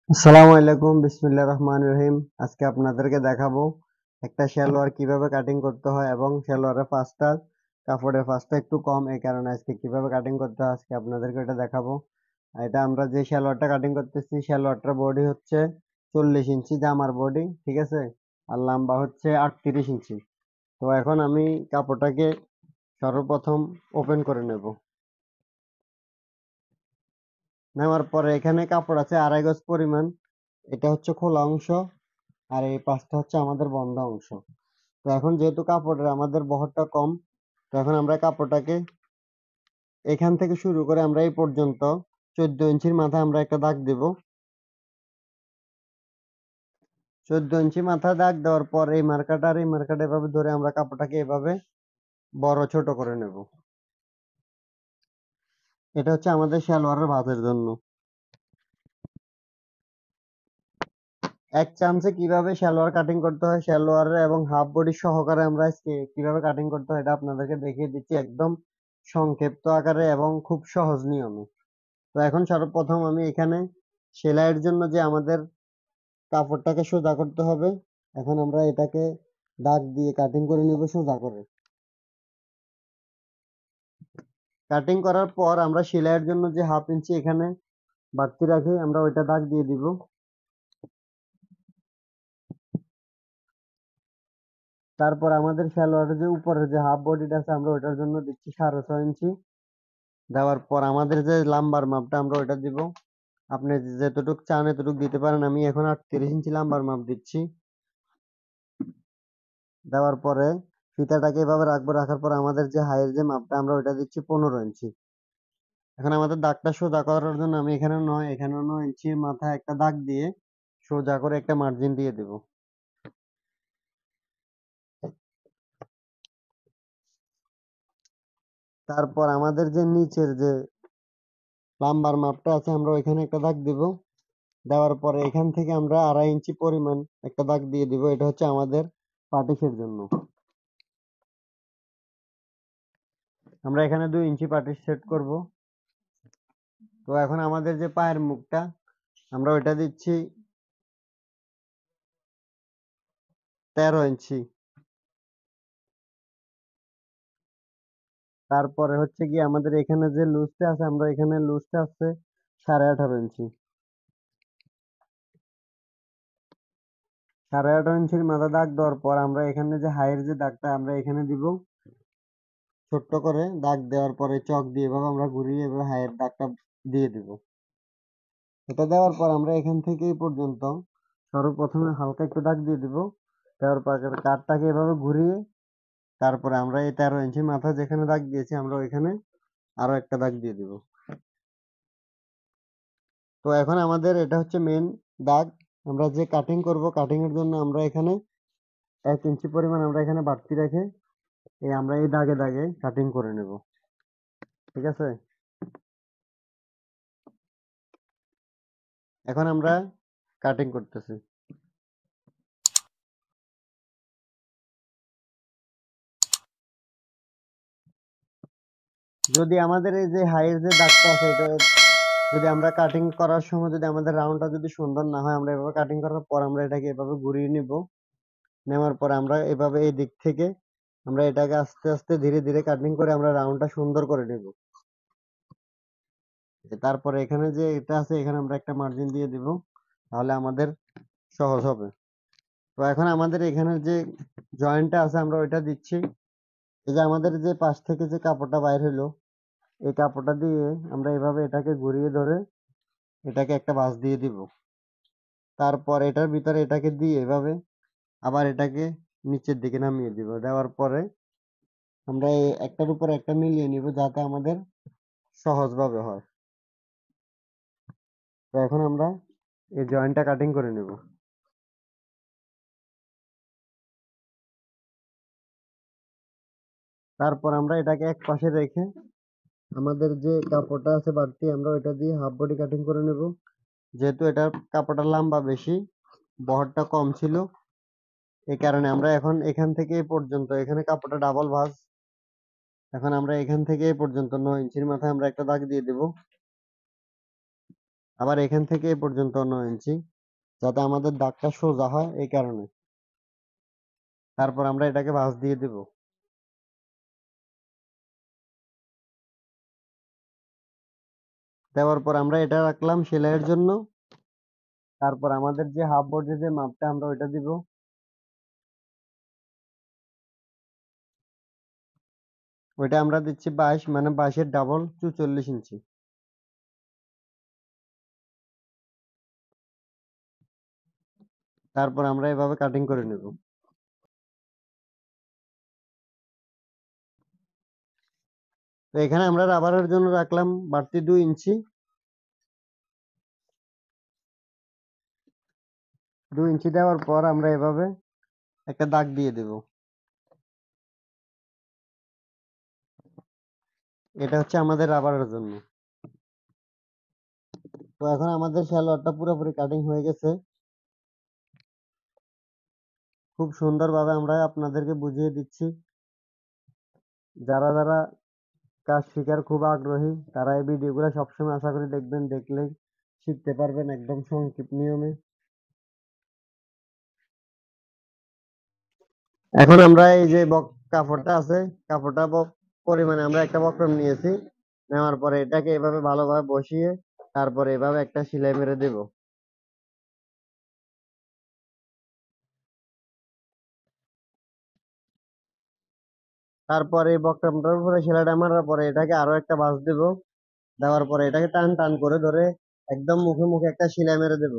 আসসালামু আলাইকুম, বিসমিল্লাহির রহমানির রহিম। আজকে আপনাদেরকে দেখাবো একটা সালোয়ার কিভাবে কাটিং করতে হয় এবং সালোয়ারের ফাঁসটা কাপড়ের ফাঁসটা একটু কম, এই কারণে আজকে কিভাবে কাটিং করতে হয় আজকে আপনাদেরকে এটা দেখাবো। আর এটা আমরা যে সালোয়ারটা কাটিং করতেছি সালোয়ারটার বডি হচ্ছে 40 ইঞ্চি জামার বডি, ঠিক আছে? আর লম্বা হচ্ছে 38 ইঞ্চি। তো এখন আমি কাপড়টাকে সর্বপ্রথম ওপেন করে নেব। নেওয়ার পরে এখানে কাপড় আছে 2.5 গজ পরিমাণ। এটা হচ্ছে খোলা অংশ আর এই পাশটা হচ্ছে আমাদের বন্ধ অংশ। তো এখন যেহেতু কাপড়ের আমাদের বহরটা কম, তো এখন আমরা কাপড়টাকে এখান থেকে শুরু করে আমরা এই পর্যন্ত 14 ইঞ্চির মাথায় আমরা একটা দাগ দেব। 14 ইঞ্চি মাথায় দাগ দেওয়ার পর এই মার্কাটা আর এই মার্কাটা এভাবে ধরে আমরা কাপড়টাকে এভাবে বড় ছোট করে নেব। এটা হচ্ছে আমাদের সালোয়ারের ভাঁজের জন্য। এক চান্সে কিভাবে সালোয়ার কাটিং করতে হয় সালোয়ার এবং হাফ বডি সহকারে আমরা আজকে কিভাবে কাটিং করতে হয় এটা আপনাদেরকে দেখিয়ে দিচ্ছি, একদম সংক্ষিপ্ত আকারে এবং খুব সহজ নিয়মে। তো এখন সর্বপ্রথম আমি এখানে সেলাইয়ের জন্য যে আমাদের কাপড়টাকে সোজা করতে হবে, এখন আমরা এটাকে দাগ দিয়ে কাটিং করে নেব সোজা করে। কাটিং করার পর আমরা সেলাইয়ের জন্য যে 1/2 ইঞ্চি এখানে বাড়তি রাখি আমরা ওইটা দাগ দিয়ে দিব। তারপর আমাদের সালোয়ারের যে উপরের যে হাফ বডিটা আছে আমরা ওইটার জন্য দিচ্ছি 6.5 ইঞ্চি। দেওয়ার পর আমাদের যে লাম্বার মাপটা আমরা ওইটা দিব। আপনি যতটুক চান এতটুক দিতে পারেন, আমি এখন 38 ইঞ্চি লাম্বার মাপ দিচ্ছি। দেওয়ার পরে ফিতাটাকে এভাবে রাখবো, রাখার পর আমাদের যে হাইয়ের যে মাপটা আমরা ওইটা দিচ্ছি 15 ইঞ্চি। এখন আমাদের দাগটা সোজা করার জন্য আমি এখানে 9 ইঞ্চির মাথায় একটা দাগ দিয়ে সোজা করে একটা মার্জিন দিয়ে দেব। তারপর আমাদের যে নিচের যে লাম্বার মাপটা আছে আমরা ওইখানে একটা দাগ দিব। দেওয়ার পরে এখান থেকে আমরা 2.5 ইঞ্চি পরিমাণ একটা দাগ দিয়ে দিব, এটা হচ্ছে আমাদের পাটিসের জন্য। আমরা এখানে 2 ইঞ্চি পাটিশ সেট করব। তো এখন আমাদের যে পায়ের মুখটা আমরা ওইটা দিচ্ছি 13 ইঞ্চি। তারপরে হচ্ছে কি আমাদের এখানে যে লুজটা আছে আমরা এখানে লুজটা আছে 18.5 ইঞ্চি। 18.5 ইঞ্চির মাথা দাগ দেওয়ার পর আমরা এখানে যে হাইয়ের যে দাগটা আমরা এখানে দিব, ছোট্ট করে দাগ দেওয়ার পরে চক দিয়ে এভাবে আমরা ঘুরিয়ে এভাবে হাইয়ের দাগটা দিয়ে দিব। এটা দেওয়ার পর আমরা এখান থেকে এই পর্যন্ত সর্বপ্রথমে হালকা একটু দাগ দিয়ে দিব। দেওয়ার পর কাঠটাকে এভাবে ঘুরিয়ে তারপরে আমরা এই 13 ইঞ্চি মাথা যেখানে দাগ দিয়েছি আমরা ওইখানে আরো একটা দাগ দিয়ে দিব। তো এখন আমাদের এটা হচ্ছে মেন দাগ। আমরা যে কাটিং করব কাটিং এর জন্য আমরা এখানে 1 ইঞ্চি পরিমাণ আমরা এখানে বাড়তি রেখে আমরা এই দাগে দাগে কাটিং করে নেব, ঠিক আছে? এখন আমরা কাটিং করতেছি। যদি আমাদের এই যে হাইয়ের যে দাগটা আছে এটা যদি আমরা কাটিং করার সময় যদি আমাদের রাউন্ডটা যদি সুন্দর না হয় আমরা এভাবে কাটিং করার পর আমরা এটাকে এভাবে ঘুরিয়ে নিব। নেওয়ার পর আমরা এভাবে এই দিক থেকে আমরা এটাকে আস্তে আস্তে ধীরে ধীরে কাটিং করে আমরা রাউন্ডটা সুন্দর করে নেব। তারপরে এখানে যে এটা আছে এখানে আমরা একটা মার্জিন দিয়ে দিব, তাহলে আমাদের সহজ হবে। তো এখন আমাদের এখানের যে জয়েন্টটা আছে আমরা ওইটা দিচ্ছি। এই যে আমাদের যে পাশ থেকে যে কাপড়টা বাইর হলো এই কাপড়টা দিয়ে আমরা এভাবে এটাকে ঘুরিয়ে ধরে এটাকে একটা ভাঁজ দিয়ে দিব। তারপর এটার ভিতরে এটাকে দিয়ে এভাবে আবার এটাকে নিচের দিকে নামিয়ে দিব। দেওয়ার পরে আমরা একটার উপর একটা মিলিয়ে নিব যাতে আমাদের সহজভাবে হয়। তো এখন আমরা এই জয়েন্টটা কাটিং করে নেব। তারপর আমরা এটাকে এক পাশে রেখে আমাদের যে কাপড়টা আছে বাড়তি আমরা ওইটা দিয়ে হাফ বডি কাটিং করে নেব। যেহেতু এটার কাপড়টা লম্বা বেশি বহরটা কম ছিল, এই কারণে আমরা এখন এখান থেকে এই পর্যন্ত এখানে কাপড়টা ডাবল ভাঁজ। এখন আমরা এখান থেকে এই পর্যন্ত 9 ইঞ্চির মাথায় আমরা একটা দাগ দিয়ে দেব। আবার এখান থেকে এ পর্যন্ত 9 ইঞ্চি, যাতে আমাদের দাগটা সোজা হয় এই কারণে। তারপর আমরা এটাকে ভাঁজ দিয়ে দিব। দেওয়ার পর আমরা এটা রাখলাম সেলাইয়ের জন্য। তারপর আমাদের যে হাফ বডির যে মাপটা আমরা ওইটা দিব। ওইটা আমরা দিচ্ছি 22, মানে 22-এর ডাবল 44 ইঞ্চি। তারপর আমরা এভাবে কাটিং করে নেব। তো এখানে আমরা রাবারের জন্য রাখলাম বাড়তি 2 ইঞ্চি। 2 ইঞ্চি দেওয়ার পর আমরা এভাবে একটা দাগ দিয়ে দেব। এটা হচ্ছে আমাদের রাবারের জন্য। তো এখন আমাদের সালোয়ারটা পুরোপুরি কাটিং হয়ে গেছে। খুব সুন্দরভাবে আমরা আপনাদেরকে বুঝিয়ে দিচ্ছি। যারা যারা কাজ শেখার খুব আগ্রহী তারা এই ভিডিওগুলো সবসময় আশা করি দেখবেন, দেখলেই শিখতে পারবেন একদম সংক্ষিপ্ত নিয়মে। এখন আমরা এই যে কাপড়টা আছে, কাপড়টা পরিমাণে আমরা একটা বক্রম নিয়েছি। নেওয়ার পরে এটাকে এভাবে ভালোভাবে বসিয়ে তারপরে এভাবে একটা সেলাই মেরে দেব। তারপরে এই বক্রমটার উপরে সেলাইটা মারার পরে এটাকে আরো একটা ভাঁজ দেব। দেওয়ার পরে এটাকে টান টান করে ধরে একদম মুখে মুখে একটা সেলাই মেরে দেব।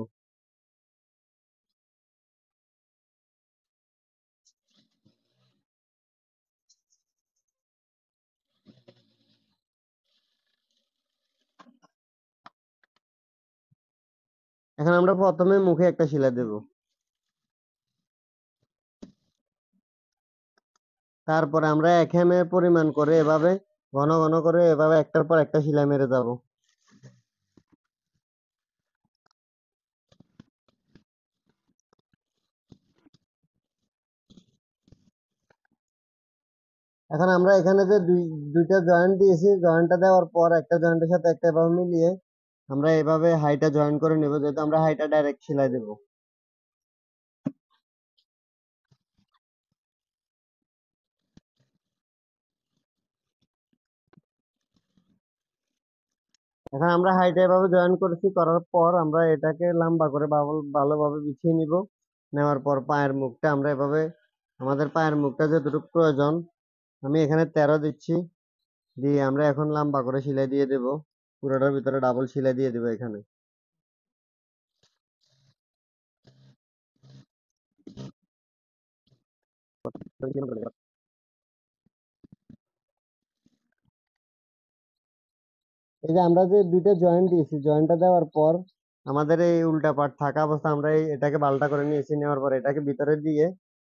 এখন আমরা প্রথমে মুখে একটা সেলাই দেব। তারপরে আমরা 1 mm এর পরিমাণ করে এভাবে ঘন ঘন করে এভাবে একটার পর একটা সেলাই মেরে যাব। এখন আমরা এখানে যে দুইটা জয়েন্ট দিয়েছি, জয়েন্টটা দেওয়ার পর একটা জয়েন্টের সাথে একটা এভাবে মিলিয়ে আমরা এভাবে হাইটা জয়েন করে নেব, যেহেতু আমরা হাইটা ডাইরেক্ট সেলাই দেব। এখন আমরা হাইটা এভাবে জয়েন করেছি, করার পর আমরা এটাকে লম্বা করে ভালোভাবে বিছিয়ে নিব। নেওয়ার পর পায়ের মুখটা আমরা এভাবে, আমাদের পায়ের মুখটা যতটুকু প্রয়োজন আমি এখানে 13 দিচ্ছি, দিয়ে আমরা এখন লম্বা করে সেলাই দিয়ে দেব। পুরোটার ভিতরে ডাবল সেলাই দিয়ে দেবো এখানে। এই যে আমরা যে দুইটা জয়েন্ট দিয়েছি, জয়েন্টটা দেওয়ার পর আমাদের এই উল্টা পাট থাকা অবস্থা আমরা এটাকে বালটা করে নিয়েছি। নেওয়ার পর এটাকে ভিতরে দিয়ে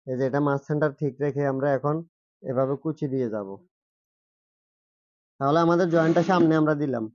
এই যে এটা মাছ সেন্টার ঠিক রেখে আমরা এখন এভাবে কুচি দিয়ে যাব। তাহলে আমাদের জয়েন্টটা সামনে আমরা দিলাম।